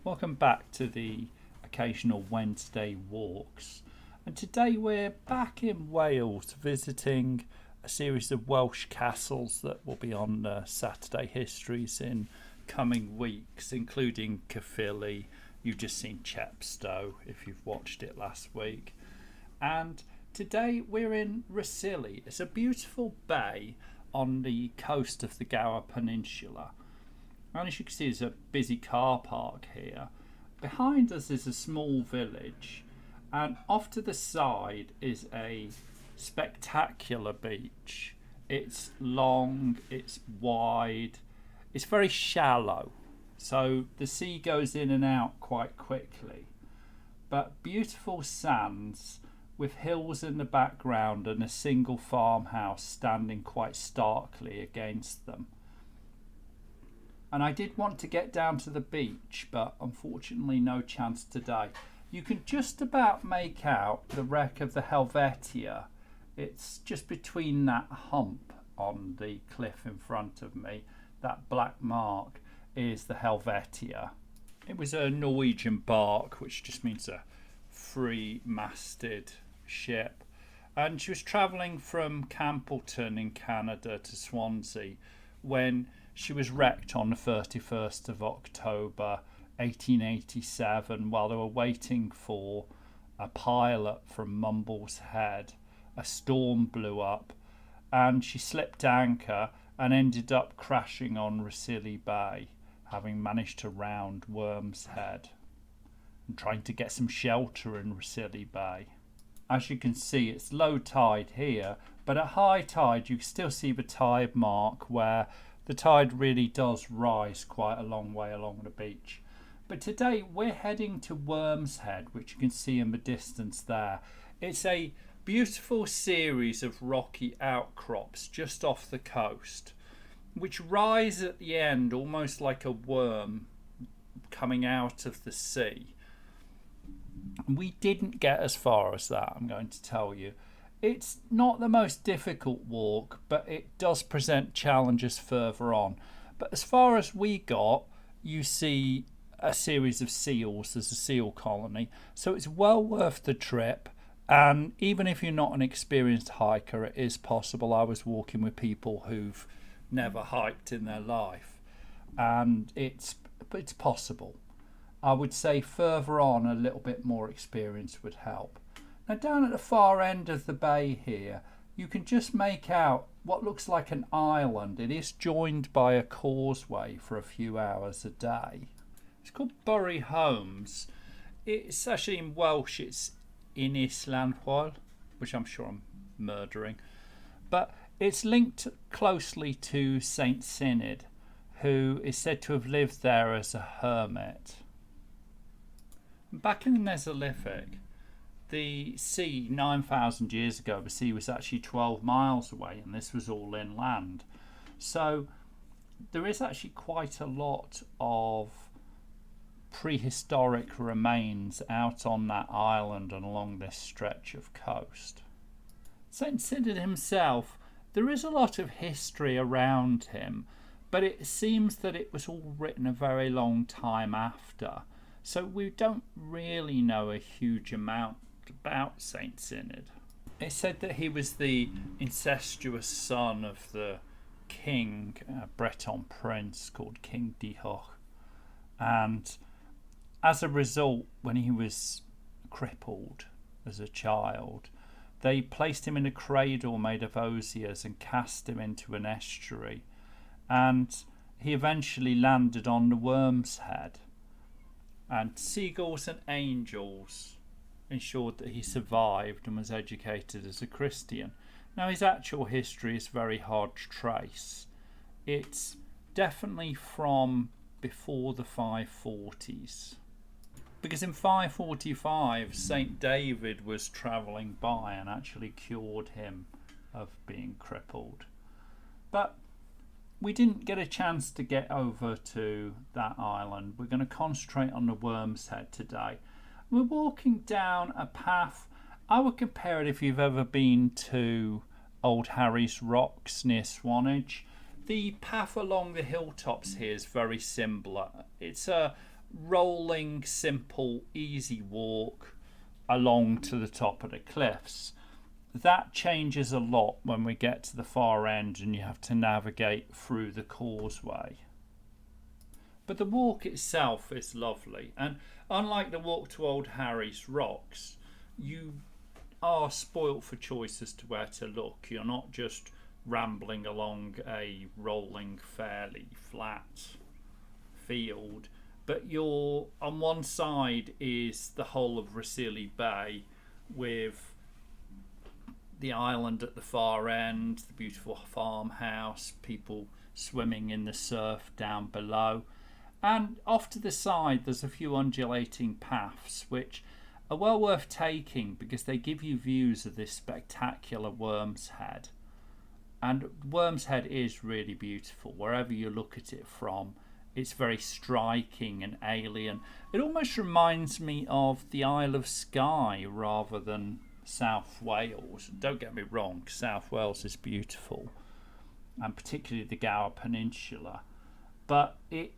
Welcome back to the occasional Wednesday walks. And today we're back in Wales visiting a series of Welsh castles that will be on Saturday Histories in coming weeks, including Caerphilly. You've just seen Chepstow if you've watched it last week. And today we're in Rhossili. It's a beautiful bay on the coast of the Gower Peninsula. And as you can see, there's a busy car park here. Behind us is a small village, and off to the side is a spectacular beach. It's long, it's wide, it's very shallow, so the sea goes in and out quite quickly. But beautiful sands with hills in the background and a single farmhouse standing quite starkly against them. And I did want to get down to the beach, but unfortunately no chance today. You can just about make out the wreck of the Helvetia. It's just between that hump on the cliff in front of me. That black mark is the Helvetia. It was a Norwegian bark, which just means a three-masted ship. And she was travelling from Campbellton in Canada to Swansea when she was wrecked on the 31st of October 1887 while they were waiting for a pilot from Mumble's Head. A storm blew up and she slipped anchor and ended up crashing on Rhossili Bay, having managed to round Worm's Head and trying to get some shelter in Rhossili Bay. As you can see, it's low tide here, but at high tide you can still see the tide mark where the tide really does rise quite a long way along the beach. But today we're heading to Worm's Head, which you can see in the distance there. It's a beautiful series of rocky outcrops just off the coast, which rise at the end almost like a worm coming out of the sea. We didn't get as far as that, I'm going to tell you. It's not the most difficult walk, but it does present challenges further on. But as far as we got, you see a series of seals. There's a seal colony. So it's well worth the trip. And even if you're not an experienced hiker, it is possible. I was walking with people who've never hiked in their life. And it's possible. I would say further on, a little bit more experience would help. Now down at the far end of the bay here, you can just make out what looks like an island. It is joined by a causeway for a few hours a day. It's called Bury Holmes. It's actually in Welsh, it's Ynys Llanhwal, which I'm sure I'm murdering. But it's linked closely to Saint Syned, who is said to have lived there as a hermit. Back in the Mesolithic, the sea 9,000 years ago, the sea was actually 12 miles away, and this was all inland. So there is actually quite a lot of prehistoric remains out on that island and along this stretch of coast. Saint Syned himself, there is a lot of history around him, but it seems that it was all written a very long time after. So we don't really know a huge amount about Saint Syned. It's said that he was the incestuous son of the king, a Breton prince called King Dihok, and as a result, when he was crippled as a child, they placed him in a cradle made of osiers and cast him into an estuary, and he eventually landed on the Worm's Head, and seagulls and angels ensured that he survived and was educated as a Christian. Now his actual history is very hard to trace. It's definitely from before the 540s. Because in 545 St. David was travelling by and actually cured him of being crippled. But we didn't get a chance to get over to that island. We're going to concentrate on the Worm's Head today. We're walking down a path. I would compare it if you've ever been to Old Harry's Rocks near Swanage. The path along the hilltops here is very similar. It's a rolling, simple, easy walk along to the top of the cliffs. That changes a lot when we get to the far end and you have to navigate through the causeway. But the walk itself is lovely, and unlike the walk to Old Harry's Rocks, you are spoilt for choice as to where to look. You're not just rambling along a rolling, fairly flat field, but you're on one side is the whole of Rhossili Bay with the island at the far end, the beautiful farmhouse, people swimming in the surf down below, and off to the side there's a few undulating paths which are well worth taking because they give you views of this spectacular Worm's Head. And Worm's Head is really beautiful wherever you look at it from. It's very striking and alien. It almost reminds me of the Isle of Skye rather than South Wales. Don't get me wrong, South Wales is beautiful, and particularly the Gower Peninsula, but it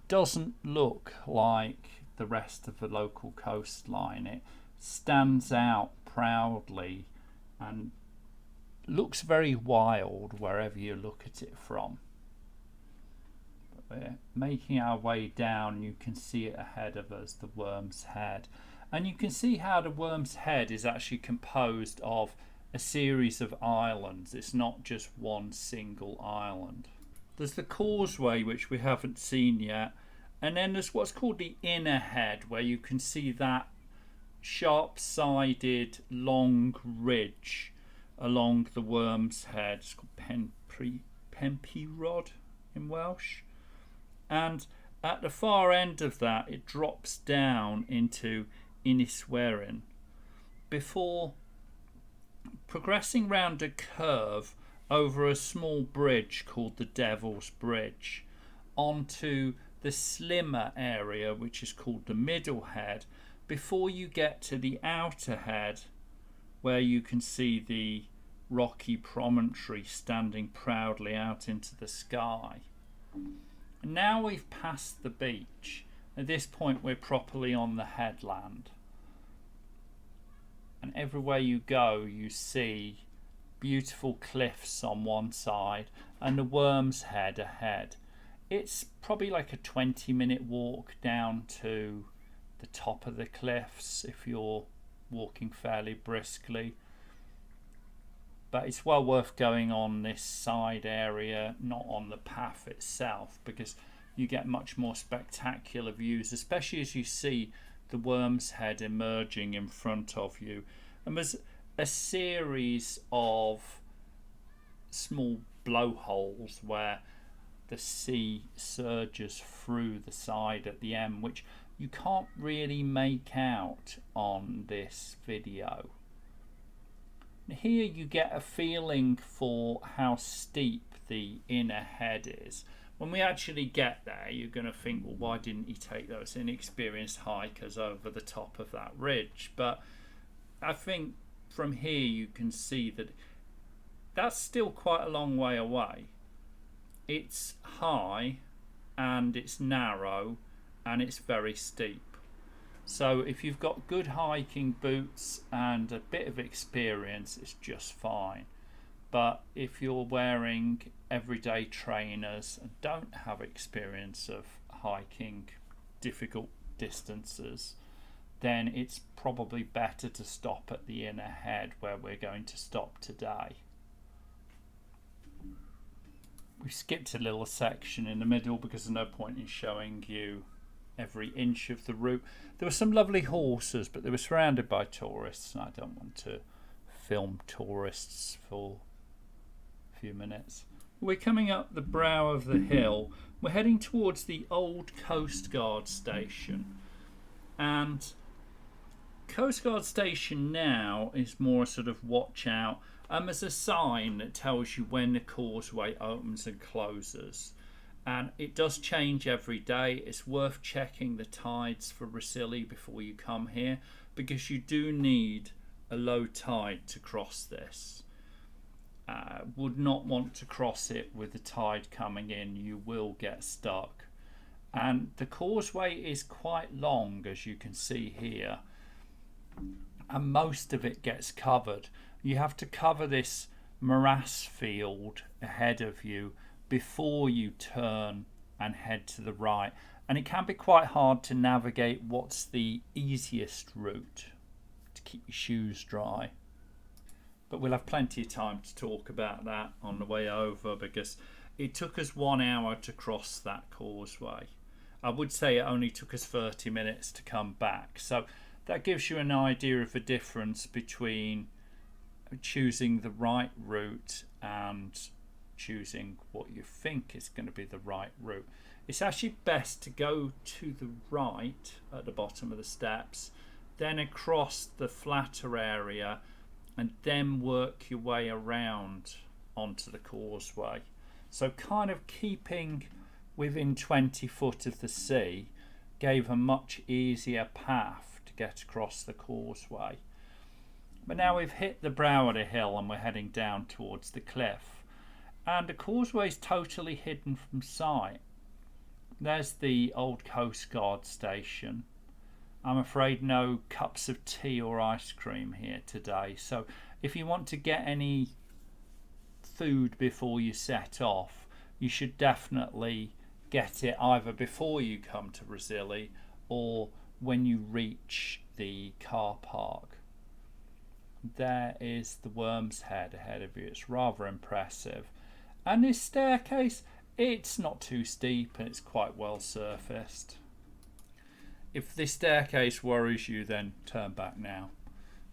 doesn't look like the rest of the local coastline. It stands out proudly and looks very wild wherever you look at it from. But we're making our way down. You can see it ahead of us, the Worm's Head, and you can see how the Worm's Head is actually composed of a series of islands. It's not just one single island. There's the causeway, which we haven't seen yet, and then there's what's called the inner head, where you can see that sharp-sided long ridge along the Worm's Head. It's called Penpyrod in Welsh, and at the far end of that it drops down into Iniswerin before progressing round a curve over a small bridge called the Devil's Bridge onto the slimmer area which is called the Middle Head before you get to the outer head where you can see the rocky promontory standing proudly out into the sky. And now we've passed the beach. At this point we're properly on the headland, and everywhere you go you see beautiful cliffs on one side and the Worm's Head ahead. It's probably like a 20-minute walk down to the top of the cliffs if you're walking fairly briskly, but it's well worth going on this side area, not on the path itself, because you get much more spectacular views, especially as you see the Worm's Head emerging in front of you. And there's a series of small blowholes where the sea surges through the side at the end, which you can't really make out on this video. Here you get a feeling for how steep the inner head is. When we actually get there, you're going to think, well, why didn't he take those inexperienced hikers over the top of that ridge? But I think from here you can see that that's still quite a long way away. It's high and it's narrow and it's very steep. So if you've got good hiking boots and a bit of experience, it's just fine. But if you're wearing everyday trainers and don't have experience of hiking difficult distances, then it's probably better to stop at the inner head where we're going to stop today. We've skipped a little section in the middle because there's no point in showing you every inch of the route. There were some lovely horses, but they were surrounded by tourists, and I don't want to film tourists for a few minutes. We're coming up the brow of the hill. We're heading towards the old Coast Guard station, and Coast Guard station now is more a sort of watch out. There's a sign that tells you when the causeway opens and closes, and it does change every day. It's worth checking the tides for Rhossili before you come here, because you do need a low tide to cross this. Would not want to cross it with the tide coming in. You will get stuck. and the causeway is quite long, as you can see here, and most of it gets covered. You have to cover this morass field ahead of you before you turn and head to the right, and it can be quite hard to navigate what's the easiest route to keep your shoes dry. But we'll have plenty of time to talk about that on the way over, because it took us 1 hour to cross that causeway. I would say it only took us 30 minutes to come back, so that gives you an idea of the difference between choosing the right route and choosing what you think is going to be the right route. It's actually best to go to the right at the bottom of the steps, then across the flatter area, and then work your way around onto the causeway. So kind of keeping within 20 foot of the sea gave a much easier path to get across the causeway. But now we've hit the brow of the hill and we're heading down towards the cliff, and the causeway is totally hidden from sight. There's the old Coast Guard station. I'm afraid no cups of tea or ice cream here today, so if you want to get any food before you set off, you should definitely get it either before you come to Rhossili or when you reach the car park. There is the Worm's Head ahead of you. It's rather impressive, and this staircase, it's not too steep and it's quite well surfaced. If this staircase worries you, then turn back now,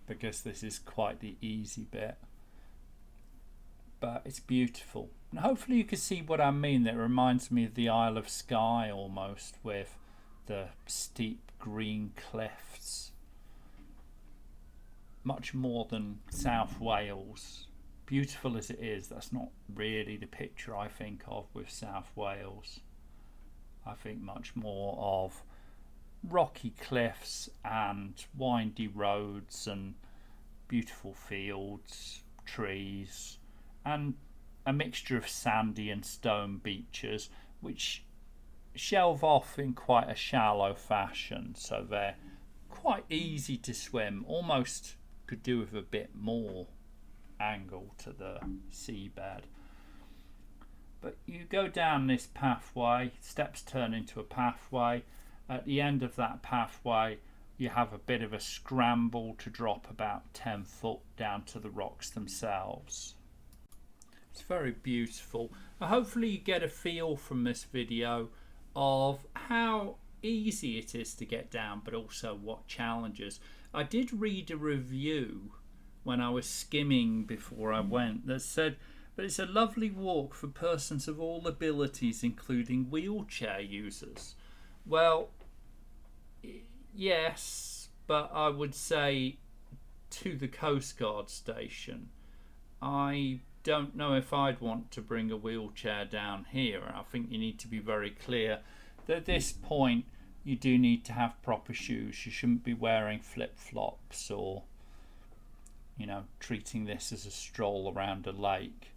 because this is quite the easy bit. But it's beautiful, and hopefully you can see what I mean. That reminds me of the Isle of Skye almost, with the steep green cliffs. Much more than South Wales. Beautiful as it is, that's not really the picture I think of with South Wales. I think much more of rocky cliffs and windy roads and beautiful fields, trees, and a mixture of sandy and stone beaches which shelve off in quite a shallow fashion, so they're quite easy to swim. Almost could do with a bit more angle to the seabed. But you go down this pathway, steps turn into a pathway. At the end of that pathway you have a bit of a scramble to drop about 10 foot down to the rocks themselves. It's very beautiful. Hopefully you get a feel from this video of how easy it is to get down, but also what challenges. I did read a review when I was skimming before I went that said that it's a lovely walk for persons of all abilities, including wheelchair users. Well, yes, but I would say to the Coast Guard station, I don't know if I'd want to bring a wheelchair down here. I think you need to be very clear that at this point you do need to have proper shoes. You shouldn't be wearing flip-flops or, you know, treating this as a stroll around a lake.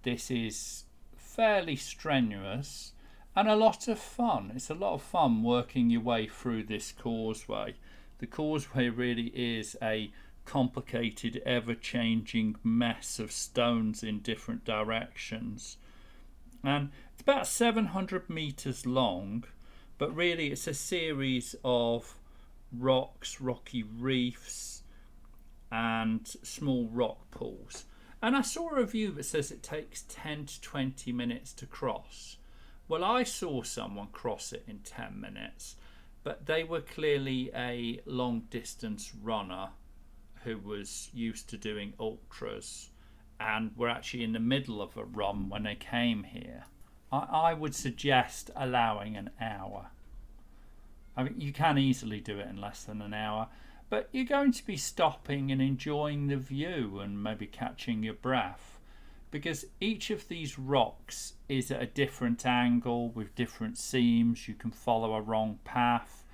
This is fairly strenuous and a lot of fun. It's a lot of fun working your way through this causeway. The causeway really is a complicated, ever-changing mess of stones in different directions, and it's about 700 meters long, but really it's a series of rocks, rocky reefs and small rock pools. And I saw a review that says it takes 10 to 20 minutes to cross. Well, I saw someone cross it in 10 minutes, but they were clearly a long distance runner who was used to doing ultras and were actually in the middle of a run when they came here. I would suggest allowing an hour. I mean, you can easily do it in less than an hour, but you're going to be stopping and enjoying the view and maybe catching your breath, because each of these rocks is at a different angle with different seams. You can follow a wrong path.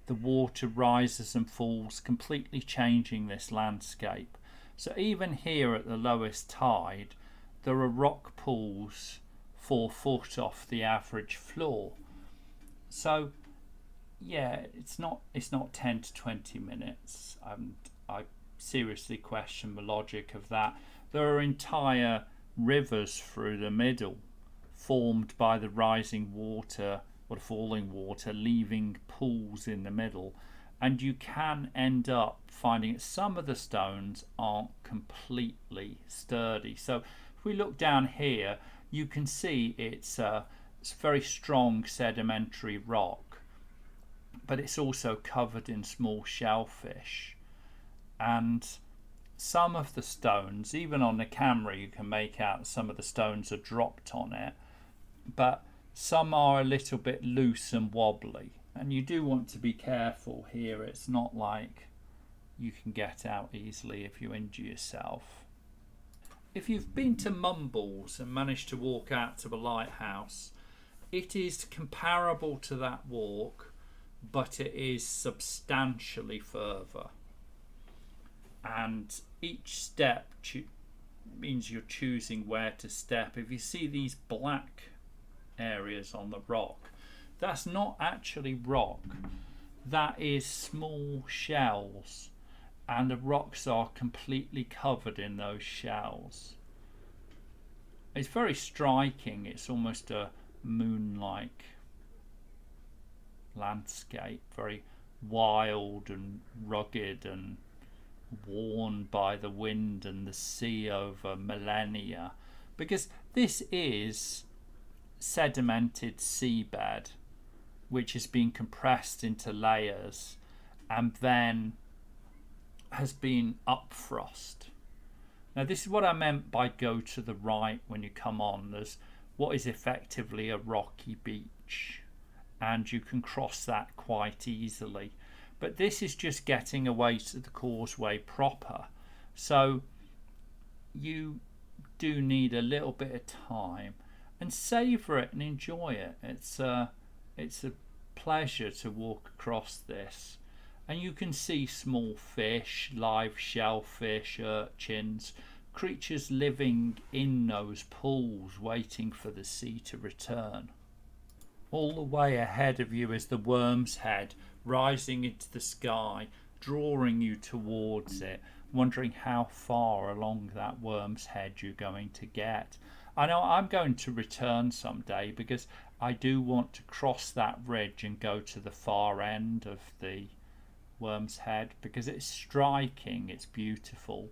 The water rises and falls, completely changing this landscape. So even here at the lowest tide, there are rock pools 4 foot off the average floor. So yeah, it's not 10 to 20 minutes. I seriously question the logic of that. There are entire rivers through the middle formed by the rising water or the falling water, leaving pools in the middle, and you can end up finding that some of the stones aren't completely sturdy. So if we look down here, you can see it's very strong sedimentary rock, but it's also covered in small shellfish. And some of the stones, even on the camera, you can make out some of the stones are dropped on it, but some are a little bit loose and wobbly. And you do want to be careful here. It's not like you can get out easily if you injure yourself. If you've been to Mumbles and managed to walk out to the lighthouse, it is comparable to that walk, but it is substantially further. And each step means you're choosing where to step. If you see these black areas on the rock, that's not actually rock, that is small shells, and the rocks are completely covered in those shells. It's very striking. It's almost a moon-like landscape, very wild and rugged and worn by the wind and the sea over millennia, because this is sedimented seabed which has been compressed into layers and then has been upthrust. Now this is what I meant by go to the right when you come on. There's what is effectively a rocky beach, and you can cross that quite easily. But this is just getting away to the causeway proper. So you do need a little bit of time and savour it and enjoy it. It's a pleasure to walk across this. And you can see small fish, live shellfish, urchins, creatures living in those pools waiting for the sea to return. All the way ahead of you is the worm's head, rising into the sky, drawing you towards it, wondering how far along that worm's head you're going to get. I know I'm going to return someday because I do want to cross that ridge and go to the far end of the worm's head, because it's striking, it's beautiful,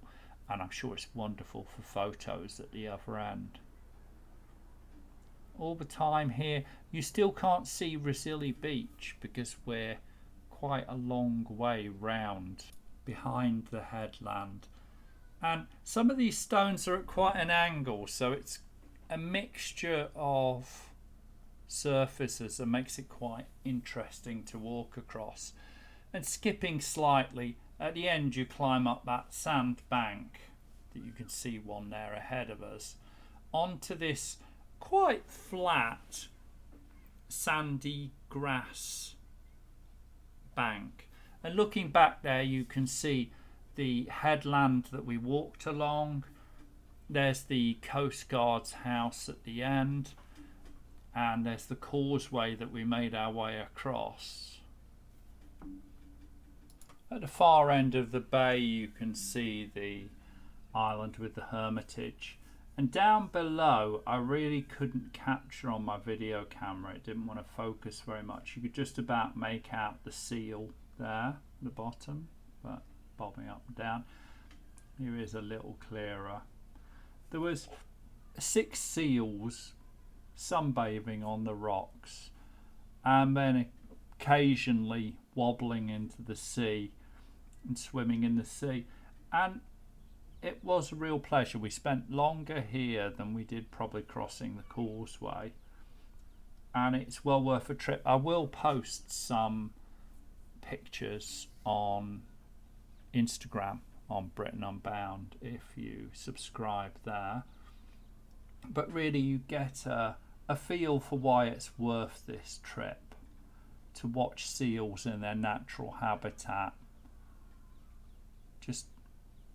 and I'm sure it's wonderful for photos at the other end. All the time here you still can't see Rhossili Beach because we're quite a long way round behind the headland, and some of these stones are at quite an angle, so it's a mixture of surfaces that makes it quite interesting to walk across. And skipping slightly, at the end you climb up that sand bank that you can see one there ahead of us onto this quite flat sandy grass bank. And looking back there you can see the headland that we walked along. There's the Coast Guard's house at the end, and there's the causeway that we made our way across. At the far end of the bay you can see the island with the hermitage, and down below I really couldn't capture on my video camera, it didn't want to focus very much. You could just about make out the seal there at the bottom, but bobbing up and down. Here is a little clearer. There was 6 seals sunbathing on the rocks, and then occasionally wobbling into the sea and swimming in the sea, and it was a real pleasure. We spent longer here than we did probably crossing the causeway, and it's well worth a trip. I will post some pictures on Instagram on Britain Unbound if you subscribe there, but really you get a feel for why it's worth this trip, to watch seals in their natural habitat, just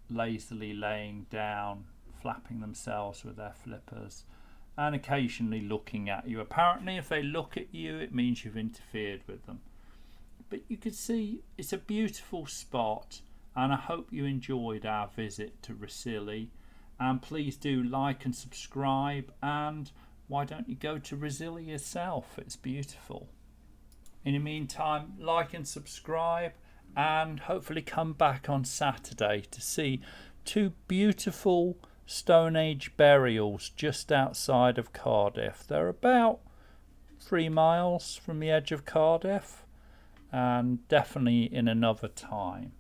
lazily laying down, flapping themselves with their flippers, and occasionally looking at you. Apparently if they look at you, it means you've interfered with them. But you can see it's a beautiful spot, and I hope you enjoyed our visit to Rhossili. And please do like and subscribe, and why don't you go to Rhossili yourself? It's beautiful. In the meantime, like and subscribe, and hopefully come back on Saturday to see two beautiful Stone Age burials just outside of Cardiff. They're about 3 miles from the edge of Cardiff, and definitely in another time.